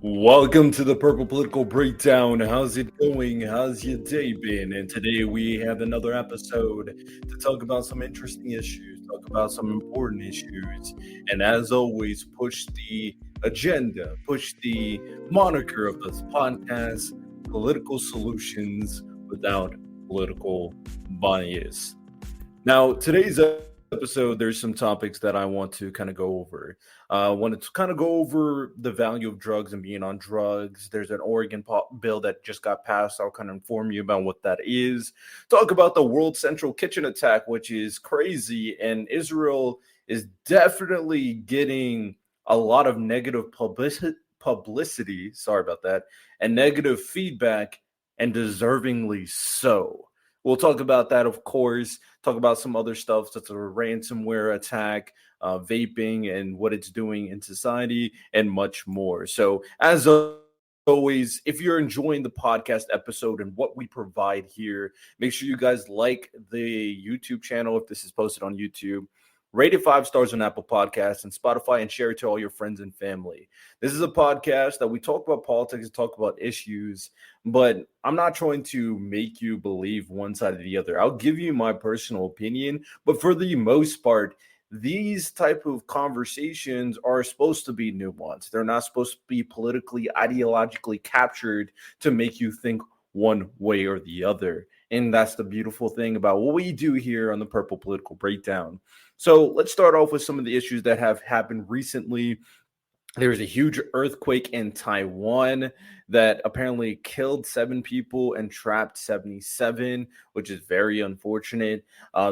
Welcome to the Purple Political Breakdown. How's it going? How's your day been? And today we have another episode to talk about some interesting issues, talk about some important issues, and as always, push the agenda, push the moniker of this podcast, political solutions without political bias. Now, today's episode, there's some topics that I want to kind of go over. I wanted to kind of go over the value of drugs and being on drugs. There's an Oregon bill that just got passed. I'll kind of inform you about what that is. Talk about the World Central Kitchen attack, which is crazy. And Israel is definitely getting a lot of negative publicity. Sorry about that. And negative feedback, and deservingly so. We'll talk about that, of course, talk about some other stuff such as a ransomware attack, vaping and what it's doing in society, and much more. So, as always, if you're enjoying the podcast episode and what we provide here, make sure you guys like the YouTube channel if this is posted on YouTube. Rate it 5 stars on Apple Podcasts and Spotify, and share it to all your friends and family. This is a podcast that we talk about politics, talk about issues, but I'm not trying to make you believe one side or the other. I'll give you my personal opinion, but for the most part, these type of conversations are supposed to be nuanced. They're not supposed to be politically, ideologically captured to make you think one way or the other. And that's the beautiful thing about what we do here on the Purple Political Breakdown. So let's start off with some of the issues that have happened recently. There's a huge earthquake in Taiwan that apparently killed 7 people and trapped 77, which is very unfortunate.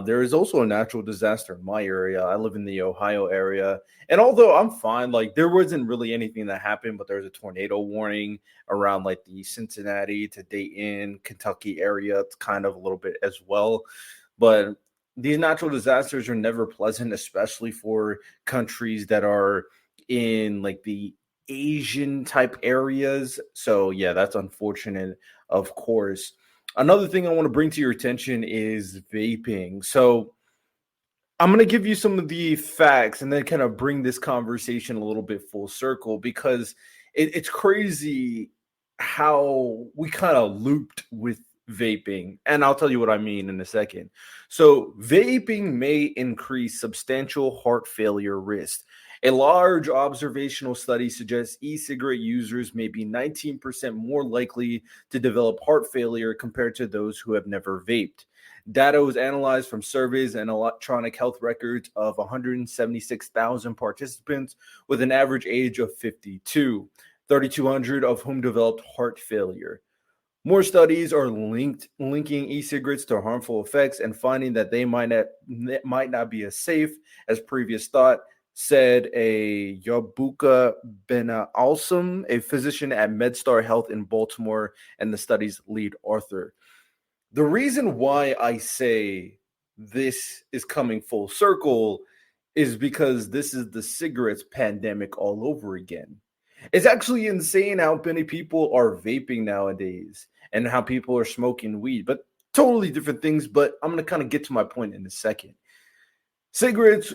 There is also a natural disaster in my area. I live in the Ohio area. And although I'm fine, like there wasn't really anything that happened, but there's a tornado warning around like the Cincinnati to Dayton, Kentucky area. It's kind of a little bit as well. But these natural disasters are never pleasant, especially for countries that are in like the Asian type areas. So yeah, that's unfortunate, of course. Another thing I want to bring to your attention is vaping. So I'm going to give you some of the facts and then kind of bring this conversation a little bit full circle, because it's crazy how we kind of looped with vaping. And I'll tell you what I mean in a second. So vaping may increase substantial heart failure risk. A large observational study suggests e-cigarette users may be 19% more likely to develop heart failure compared to those who have never vaped. Data was analyzed from surveys and electronic health records of 176,000 participants with an average age of 52, 3,200 of whom developed heart failure. More studies are linking e-cigarettes to harmful effects and finding that they might not be as safe as previous thought, said a Yabuka Ben-Alsam, a physician at MedStar Health in Baltimore and the study's lead author. The reason why I say this is coming full circle is because this is the cigarettes pandemic all over again. It's actually insane how many people are vaping nowadays and how people are smoking weed, but totally different things. But I'm going to kind of get to my point in a second. Cigarettes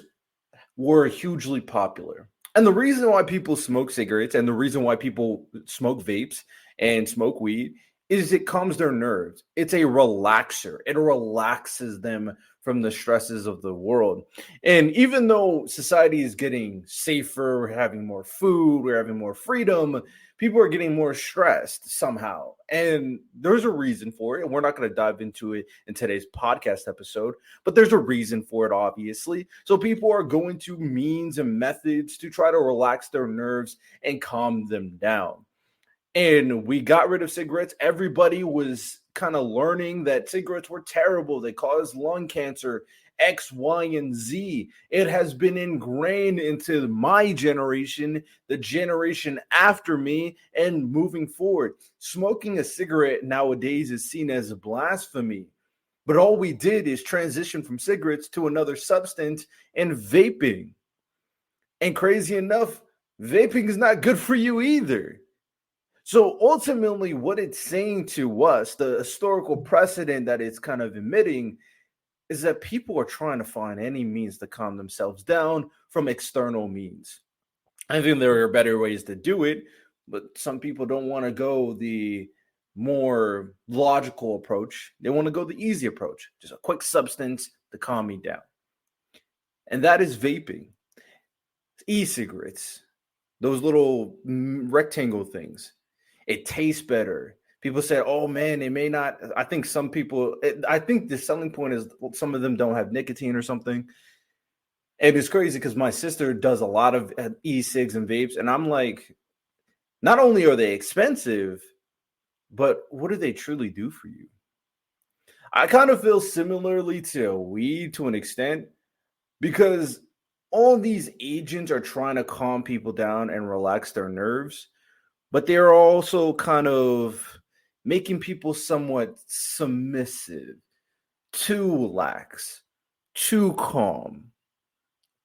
were hugely popular. And the reason why people smoke cigarettes and the reason why people smoke vapes and smoke weed is it calms their nerves. It's a relaxer. It relaxes them from the stresses of the world. And even though society is getting safer, we're having more food, we're having more freedom, people are getting more stressed somehow. And there's a reason for it. And we're not going to dive into it in today's podcast episode, but there's a reason for it, obviously. So people are going to means and methods to try to relax their nerves and calm them down. And we got rid of cigarettes. Everybody was kind of learning that cigarettes were terrible. They caused lung cancer, X, Y, and Z. It has been ingrained into my generation, the generation after me, and moving forward. Smoking a cigarette nowadays is seen as blasphemy. But all we did is transition from cigarettes to another substance and vaping. And crazy enough, vaping is not good for you either. So ultimately, what it's saying to us, the historical precedent that it's kind of emitting, is that people are trying to find any means to calm themselves down from external means. I think there are better ways to do it, But some people don't want to go the more logical approach. They want to go the easy approach, just a quick substance to calm me down. And that is vaping, e-cigarettes, those little rectangle things. It tastes better. People say, "Oh man, they may not." I think some people. I think the selling point is some of them don't have nicotine or something. And it's crazy because my sister does a lot of e-cigs and vapes, and I'm like, not only are they expensive, but what do they truly do for you? I kind of feel similarly to weed to an extent because all these agents are trying to calm people down and relax their nerves, but they're also kind of making people somewhat submissive, too lax, too calm,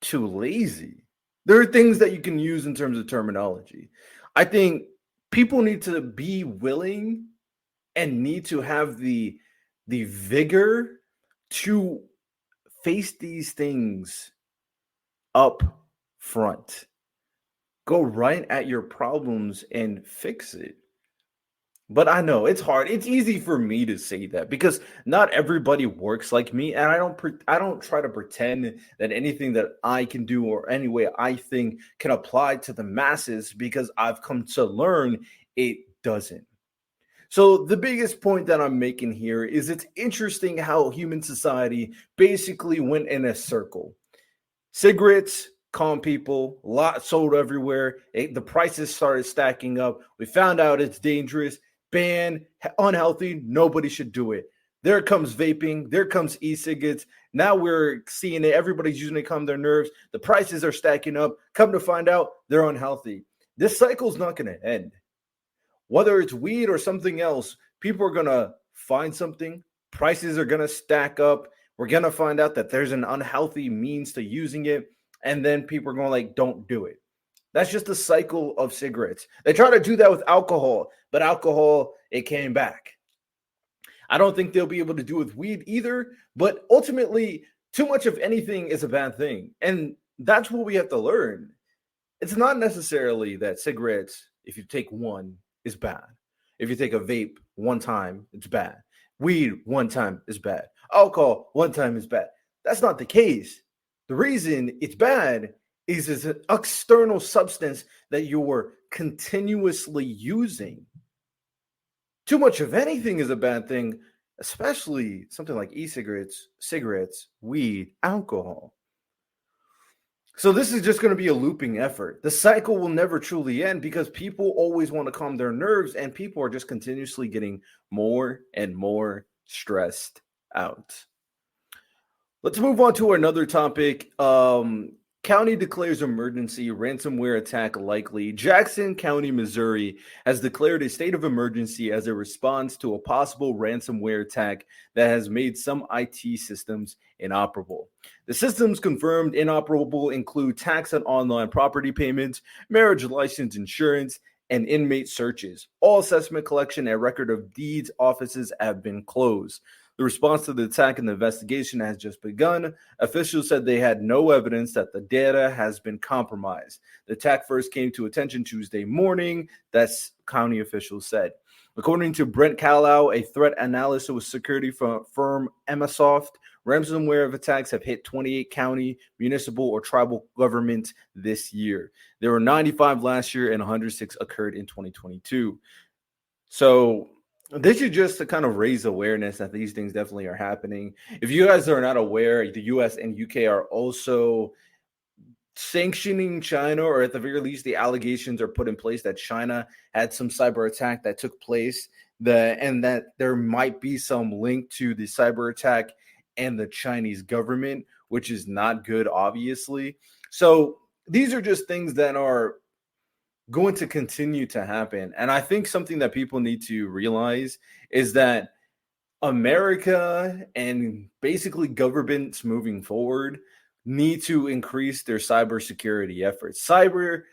too lazy. There are things that you can use in terms of terminology. I think people need to be willing and need to have the vigor to face these things up front. Go right at your problems and fix it. But I know it's hard. It's easy for me to say that because not everybody works like me, and I don't try to pretend that anything that I can do or any way I think can apply to the masses because I've come to learn it doesn't. So the biggest point that I'm making here is it's interesting how human society basically went in a circle. Cigarettes, calm people, lot sold everywhere. The prices started stacking up. We found out it's dangerous, banned, unhealthy. Nobody should do it. There comes vaping. There comes e-cigarettes. Now we're seeing it. Everybody's using it to calm their nerves. The prices are stacking up. Come to find out, they're unhealthy. This cycle's not going to end. Whether it's weed or something else, people are going to find something. Prices are going to stack up. We're going to find out that there's an unhealthy means to using it. And then people are going like, don't do it. That's just the cycle of cigarettes. They try to do that with alcohol, but alcohol, it came back. I don't think they'll be able to do with weed either. But ultimately, too much of anything is a bad thing. And that's what we have to learn. It's not necessarily that cigarettes, if you take one, is bad. If you take a vape one time, it's bad. Weed one time is bad. Alcohol one time is bad. That's not the case. The reason it's bad is it's an external substance that you're continuously using. Too much of anything is a bad thing, especially something like e-cigarettes, cigarettes, weed, alcohol. So this is just going to be a looping effort. The cycle will never truly end because people always want to calm their nerves and people are just continuously getting more and more stressed out. Let's move on to another topic. County declares emergency, ransomware attack likely. Jackson County, Missouri has declared a state of emergency as a response to a possible ransomware attack that has made some IT systems inoperable. The systems confirmed inoperable include tax and online property payments, marriage license insurance, and inmate searches. All assessment collection and record of deeds offices have been closed. The response to the attack and the investigation has just begun. Officials said they had no evidence that the data has been compromised. The attack first came to attention Tuesday morning, that's county officials said. According to Brent Callow, a threat analyst with security firm Emasoft, ransomware attacks have hit 28 county, municipal, or tribal governments this year. There were 95 last year and 106 occurred in 2022. So this is just to kind of raise awareness that these things definitely are happening. If you guys are not aware, the US and UK are also sanctioning China, or at the very least, the allegations are put in place that China had some cyber attack that took place, and that there might be some link to the cyber attack and the Chinese government, which is not good, obviously. So these are just things that are going to continue to happen. And I think something that people need to realize is that America and basically governments moving forward need to increase their cybersecurity efforts. Cyber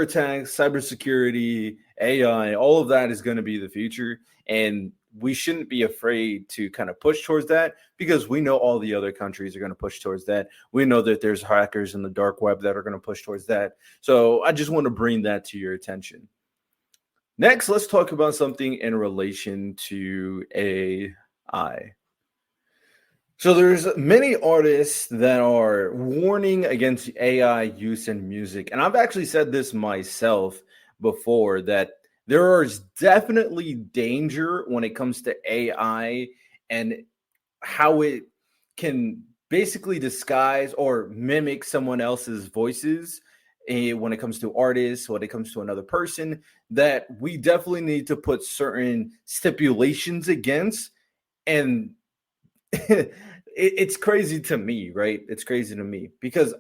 attacks, cybersecurity, AI, all of that is going to be the future. And we shouldn't be afraid to kind of push towards that because we know all the other countries are going to push towards that. We know that there's hackers in the dark web that are going to push towards that. So I just want to bring that to your attention. Next, let's talk about something in relation to AI. So there's many artists that are warning against AI use in music. And I've actually said this myself before that there is definitely danger when it comes to AI and how it can basically disguise or mimic someone else's voices when it comes to artists, when it comes to another person, that we definitely need to put certain stipulations against. And it's crazy to me, right? It's crazy to me because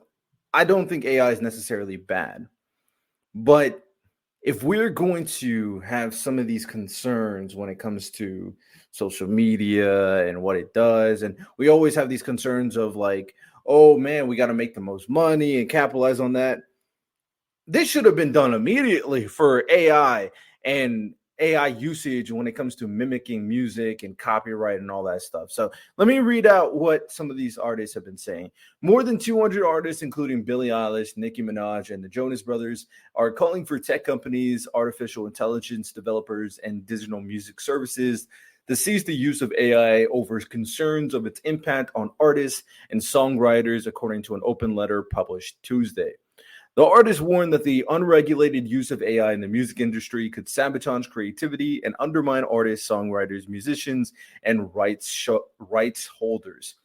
I don't think AI is necessarily bad. But if we're going to have some of these concerns when it comes to social media and what it does, and we always have these concerns of like, oh man, we got to make the most money and capitalize on that. This should have been done immediately for AI and AI usage when it comes to mimicking music and copyright and all that stuff. So let me read out what some of these artists have been saying. More than 200 artists, including Billie Eilish, Nicki Minaj, and the Jonas Brothers, are calling for tech companies, artificial intelligence developers, and digital music services to cease the use of AI over concerns of its impact on artists and songwriters, according to an open letter published Tuesday. The artist warned that the unregulated use of AI in the music industry could sabotage creativity and undermine artists, songwriters, musicians, and rights holders.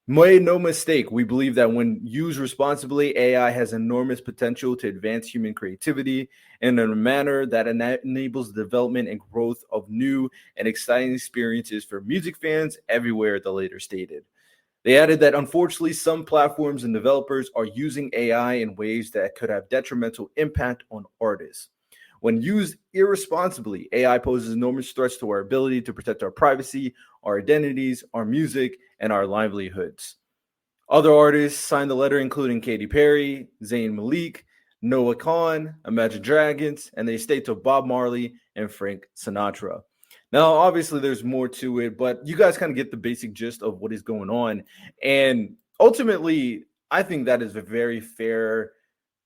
Make no mistake, we believe that when used responsibly, AI has enormous potential to advance human creativity in a manner that enables the development and growth of new and exciting experiences for music fans everywhere, the leader stated. They added that unfortunately, some platforms and developers are using AI in ways that could have detrimental impact on artists. When used irresponsibly, AI poses enormous threats to our ability to protect our privacy, our identities, our music, and our livelihoods. Other artists signed the letter, including Katy Perry, Zayn Malik, Noah Khan, Imagine Dragons, and the estates of Bob Marley and Frank Sinatra. Now, obviously, there's more to it, but you guys kind of get the basic gist of what is going on. And ultimately, I think that is a very fair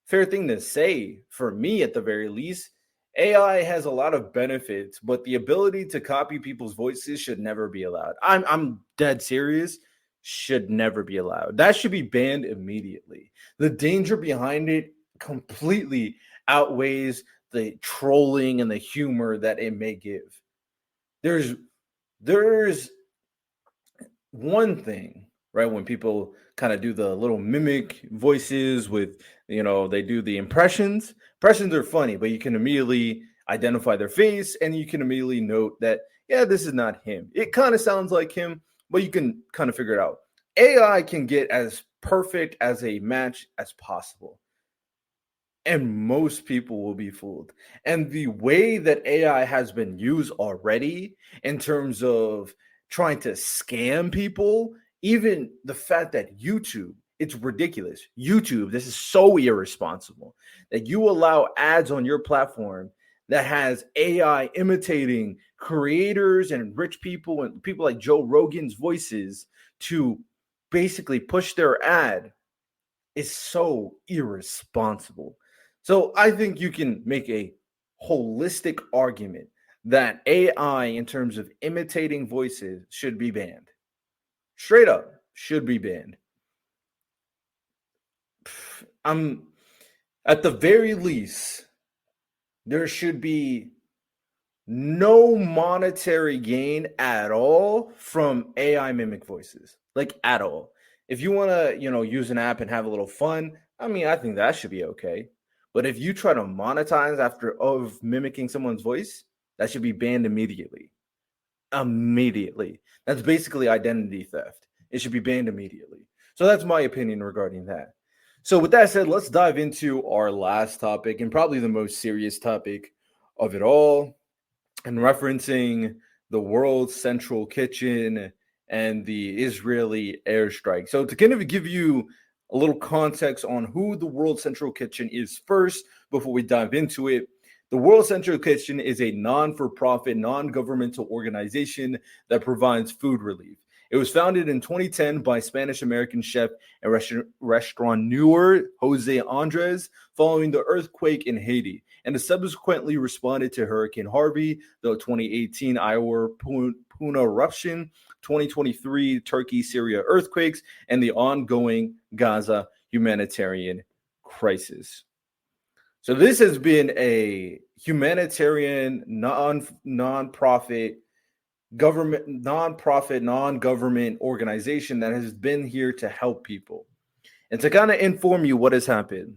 thing to say for me, at the very least. AI has a lot of benefits, but the ability to copy people's voices should never be allowed. I'm dead serious. Should never be allowed. That should be banned immediately. The danger behind it completely outweighs the trolling and the humor that it may give. There's there's one thing, right? When people kind of do the little mimic voices with, they do the impressions. Impressions are funny, but you can immediately identify their face and you can immediately note that, yeah, this is not him. It kind of sounds like him, but you can kind of figure it out. AI can get as perfect as a match as possible, and most people will be fooled. And the way that AI has been used already in terms of trying to scam people, even the fact that YouTube, it's ridiculous. YouTube, this is so irresponsible that you allow ads on your platform that has AI imitating creators and rich people and people like Joe Rogan's voices to basically push their ad is so irresponsible. So I think you can make a holistic argument that AI, in terms of imitating voices, should be banned. Straight up, should be banned. I'm At the very least, there should be no monetary gain at all from AI mimic voices, like at all. If you want to, use an app and have a little fun, I mean, I think that should be okay. But if you try to monetize after of mimicking someone's voice, that should be banned immediately. Immediately. That's basically identity theft. It should be banned immediately. So that's my opinion regarding that. So with that said, let's dive into our last topic and probably the most serious topic of it all, and referencing the world's central kitchen and the Israeli airstrike. So, to kind of give you a little context on who the World Central Kitchen is first, before we dive into it, the World Central Kitchen is a non for profit, non governmental organization that provides food relief. It was founded in 2010 by Spanish-American chef and restaurateur Jose Andres following the earthquake in Haiti, and it subsequently responded to Hurricane Harvey, the 2018 Iowa Puna eruption, 2023 Turkey-Syria earthquakes, and the ongoing Gaza humanitarian crisis. So this has been a humanitarian, non-profit non-government organization that has been here to help people. And to kind of inform you what has happened,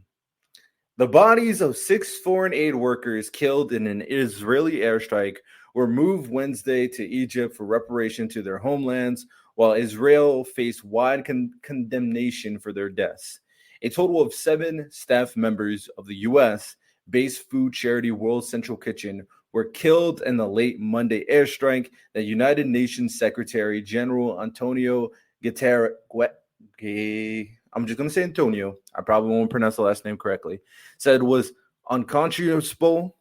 the bodies of 6 foreign aid workers killed in an Israeli airstrike were moved Wednesday to Egypt for reparation to their homelands, while Israel faced wide condemnation for their deaths. A total of 7 staff members of the U.S.-based food charity World Central Kitchen were killed in the late Monday airstrike that United Nations Secretary General Antonio Guterres, I'm just going to say Antonio, I probably won't pronounce the last name correctly, said was unconscionable.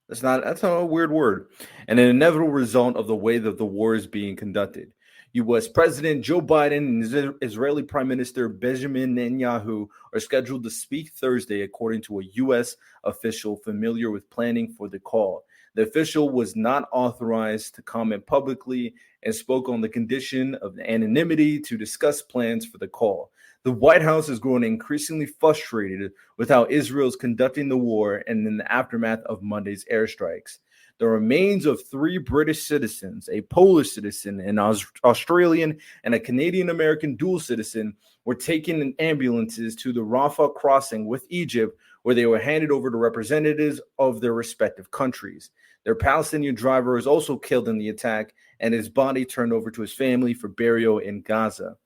That's not a weird word. And an inevitable result of the way that the war is being conducted. U.S. President Joe Biden and Israeli Prime Minister Benjamin Netanyahu are scheduled to speak Thursday, according to a U.S. official familiar with planning for the call. The official was not authorized to comment publicly and spoke on the condition of anonymity to discuss plans for the call. The White House is growing increasingly frustrated with how Israel is conducting the war and in the aftermath of Monday's airstrikes. The remains of 3 British citizens, a Polish citizen, an Australian, and a Canadian-American dual citizen were taken in ambulances to the Rafah crossing with Egypt, where they were handed over to representatives of their respective countries. Their Palestinian driver was also killed in the attack, and his body turned over to his family for burial in Gaza.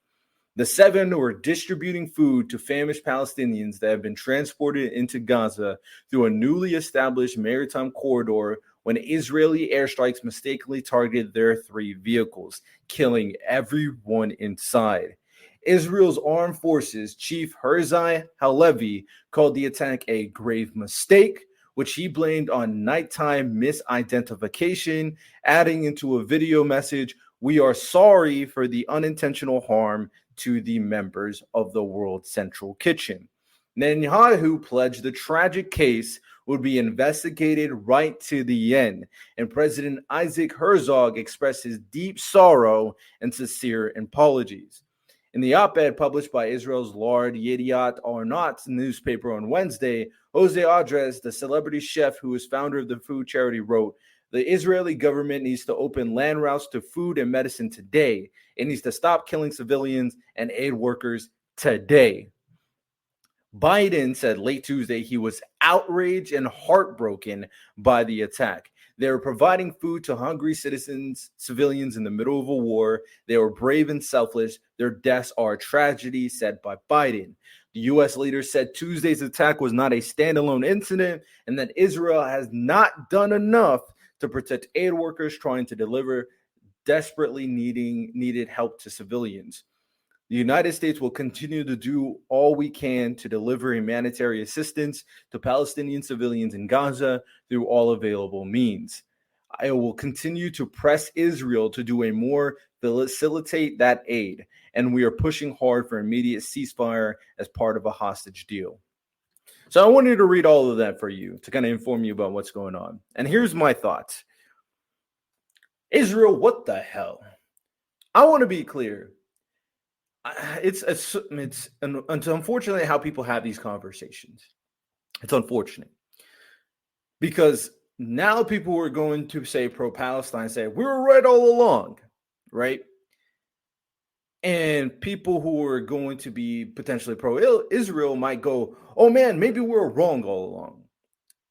The 7 were distributing food to famished Palestinians that have been transported into Gaza through a newly established maritime corridor when Israeli airstrikes mistakenly targeted their 3 vehicles, killing everyone inside. Israel's armed forces chief Herzai Halevi called the attack a grave mistake, which he blamed on nighttime misidentification, adding into a video message, "We are sorry for the unintentional harm to the members of the World Central Kitchen." Netanyahu pledged the tragic case would be investigated right to the end, and President Isaac Herzog expressed his deep sorrow and sincere apologies. In the op-ed published by Israel's Lard Yediot Arnot newspaper on Wednesday, Jose Andres, the celebrity chef who is founder of the food charity, wrote, "The Israeli government needs to open land routes to food and medicine today. It needs to stop killing civilians and aid workers today." Biden said late Tuesday he was outraged and heartbroken by the attack. They were providing food to hungry civilians in the middle of a war. They were brave and selfless. Their deaths are a tragedy, said by Biden. The U.S. leader said Tuesday's attack was not a standalone incident and that Israel has not done enough to protect aid workers trying to deliver desperately needed help to civilians. The United States will continue to do all we can to deliver humanitarian assistance to Palestinian civilians in Gaza through all available means. I will continue to press Israel to do more to facilitate that aid, and we are pushing hard for immediate ceasefire as part of a hostage deal. So I wanted to read all of that for you to kind of inform you about what's going on. And here's my thoughts. Israel, what the hell? I want to be clear. It's unfortunately how people have these conversations. It's unfortunate because now people who are going to say pro-Palestine say we were right all along, right? And people who are going to be potentially pro-Israel might go, oh man, maybe we were wrong all along.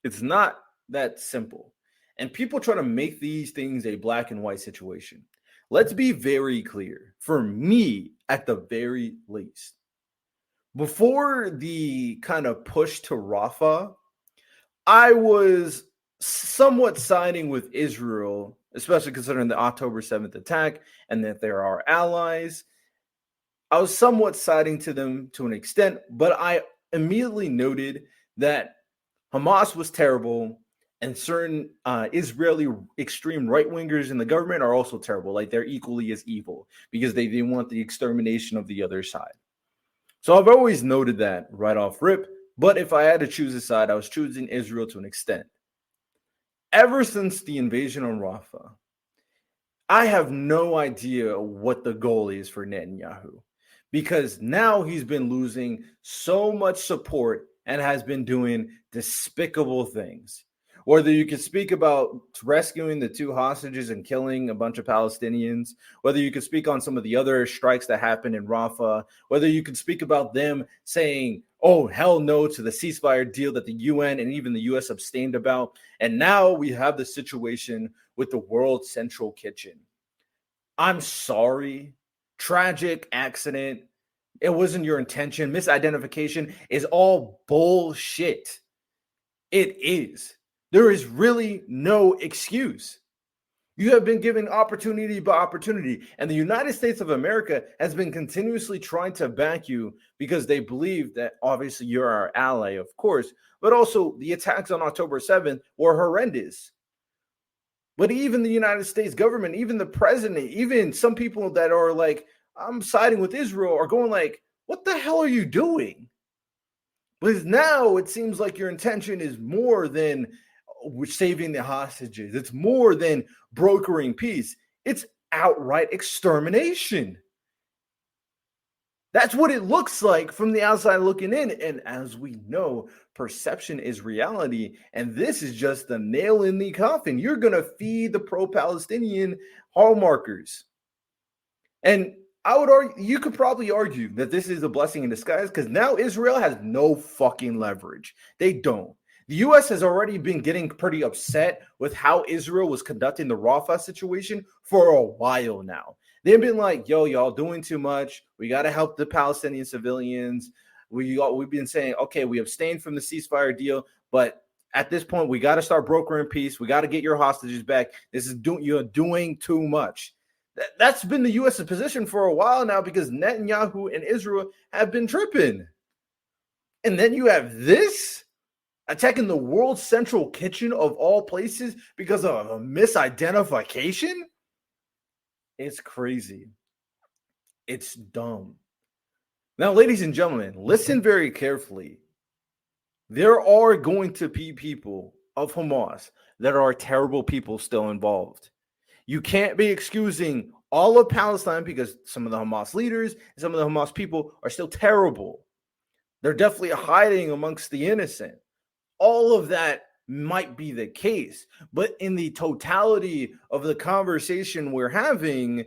It's not that simple. And people try to make these things a black and white situation. Let's be very clear. For me, at the very least, before the kind of push to Rafah, I was somewhat siding with Israel, especially considering the October 7th attack and that they're our allies. I was somewhat siding to them to an extent, but I immediately noted that Hamas was terrible And certain Israeli extreme right wingers in the government are also terrible. Like they're equally as evil because they want the extermination of the other side. So I've always noted that right off rip. But if I had to choose a side, I was choosing Israel to an extent. Ever since the invasion on Rafah, I have no idea what the goal is for Netanyahu because now he's been losing so much support and has been doing despicable things. Whether you could speak about rescuing the two hostages and killing a bunch of Palestinians, whether you could speak on some of the other strikes that happened in Rafah, whether you could speak about them saying, oh, hell no to the ceasefire deal that the UN and even the US abstained about. And now we have the situation with the World Central Kitchen. I'm sorry. Tragic accident. It wasn't your intention. Misidentification is all bullshit. It is. There is really no excuse. You have been given opportunity by opportunity, and the United States of America has been continuously trying to back you because they believe that obviously you're our ally, of course, but also the attacks on October 7th were horrendous. But even the United States government, even the president, even some people that are like, I'm siding with Israel are going like, what the hell are you doing? Because now it seems like your intention is more than saving the hostages. It's more than brokering peace. It's outright extermination. That's what it looks like from the outside looking in. And as we know, perception is reality. And this is just the nail in the coffin. You're going to feed the pro-Palestinian hallmarkers. And I would argue, you could probably argue that this is a blessing in disguise because now Israel has no fucking leverage. They don't. The U.S. has already been getting pretty upset with how Israel was conducting the Rafah situation for a while now. They've been like, yo, y'all doing too much. We got to help the Palestinian civilians. We've been saying, okay, we abstained from the ceasefire deal, but at this point, we got to start brokering peace. We got to get your hostages back. You're doing too much. That's been the U.S.'s position for a while now because Netanyahu and Israel have been tripping. And then you have this attacking the World Central Kitchen of all places because of a misidentification. It's crazy. It's dumb. Now, ladies and gentlemen, listen very carefully. There are going to be people of Hamas that are terrible people still involved. You can't be excusing all of Palestine because some of the Hamas leaders and some of the Hamas people are still terrible. They're definitely hiding amongst the innocent. All of that might be the case, but in the totality of the conversation we're having,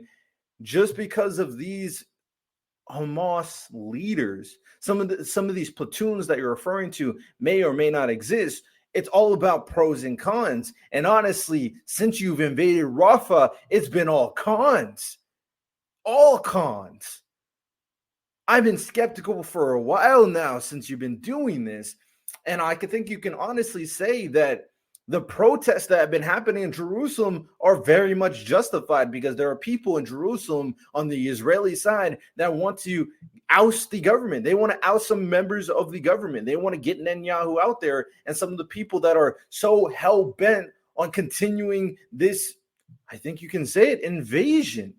just because of these Hamas leaders, some of these platoons that you're referring to may or may not exist. It's all about pros and cons. And honestly, since you've invaded Rafah, it's been all cons. All cons. I've been skeptical for a while now since you've been doing this. And I think you can honestly say that the protests that have been happening in Jerusalem are very much justified because there are people in Jerusalem on the Israeli side that want to oust the government. They want to oust some members of the government. They want to get Netanyahu out there and some of the people that are so hell-bent on continuing this, I think you can say it, invasion.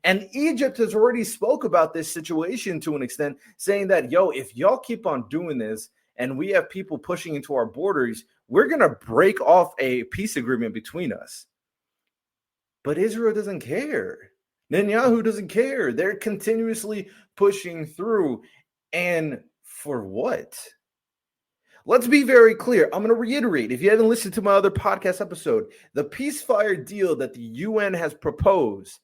And Egypt has already spoke about this situation to an extent, saying that, yo, if y'all keep on doing this and we have people pushing into our borders, we're going to break off a peace agreement between us. But Israel doesn't care. Netanyahu doesn't care. They're continuously pushing through. And for what? Let's be very clear. I'm going to reiterate, if you haven't listened to my other podcast episode, the ceasefire deal that the UN has proposed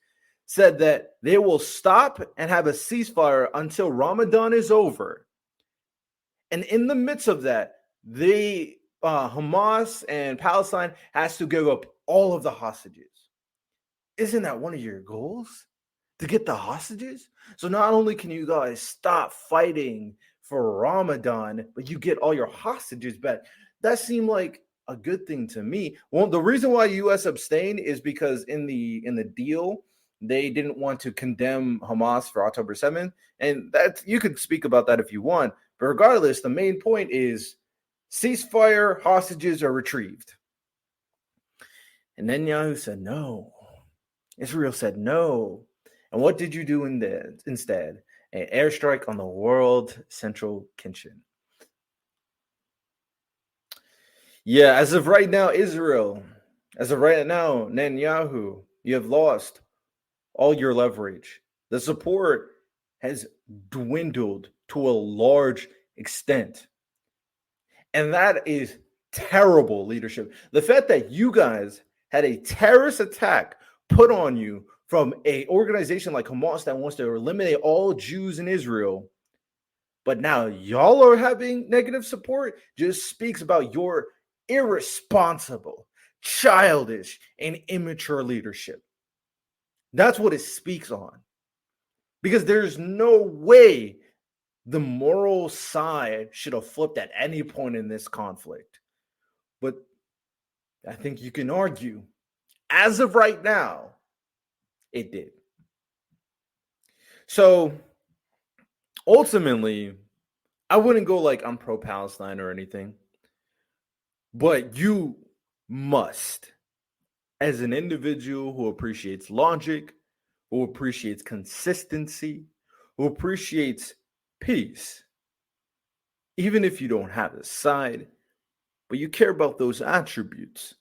said that they will stop and have a ceasefire until Ramadan is over. And in the midst of that, Hamas and Palestine has to give up all of the hostages. Isn't that one of your goals? To get the hostages? So not only can you guys stop fighting for Ramadan, but you get all your hostages back. That seemed like a good thing to me. Well, the reason why U.S. abstained is because in the deal, they didn't want to condemn Hamas for October 7th. And that you could speak about that if you want. But regardless, the main point is ceasefire, hostages are retrieved. And Netanyahu said no. Israel said no. And what did you do instead? An airstrike on the world central kitchen. Yeah, as of right now, Israel, as of right now, Netanyahu, you have lost all your leverage. The support has dwindled to a large extent. And that is terrible leadership. The fact that you guys had a terrorist attack put on you from an organization like Hamas that wants to eliminate all Jews in Israel, but now y'all are having negative support, just speaks about your irresponsible, childish, and immature leadership. That's what it speaks on. Because there's no way the moral side should have flipped at any point in this conflict. But I think you can argue, as of right now, it did. So ultimately, I wouldn't go like I'm pro-Palestine or anything, but you must, as an individual who appreciates logic, who appreciates consistency, who appreciates peace, even if you don't have a side, but you care about those attributes,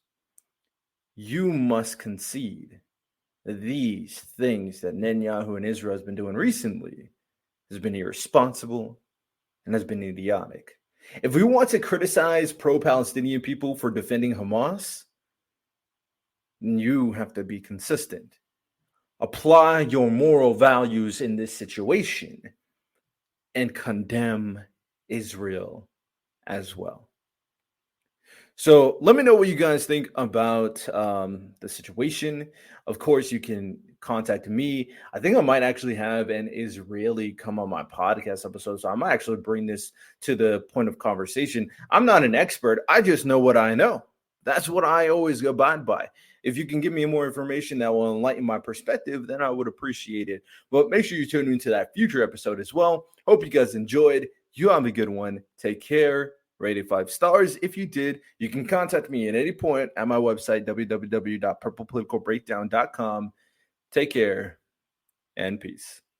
you must concede that these things that Netanyahu and Israel has been doing recently has been irresponsible and has been idiotic. If we want to criticize pro-Palestinian people for defending Hamas, you have to be consistent. Apply your moral values in this situation and condemn Israel as well. So let me know what you guys think about the situation. Of course, you can contact me. I think I might actually have an Israeli come on my podcast episode. So I might actually bring this to the point of conversation. I'm not an expert. I just know what I know. That's what I always abide by. If you can give me more information that will enlighten my perspective, then I would appreciate it. But make sure you tune into that future episode as well. Hope you guys enjoyed. You have a good one. Take care. Rate it 5 stars. If you did, you can contact me at any point at my website, www.purplepoliticalbreakdown.com. Take care and peace.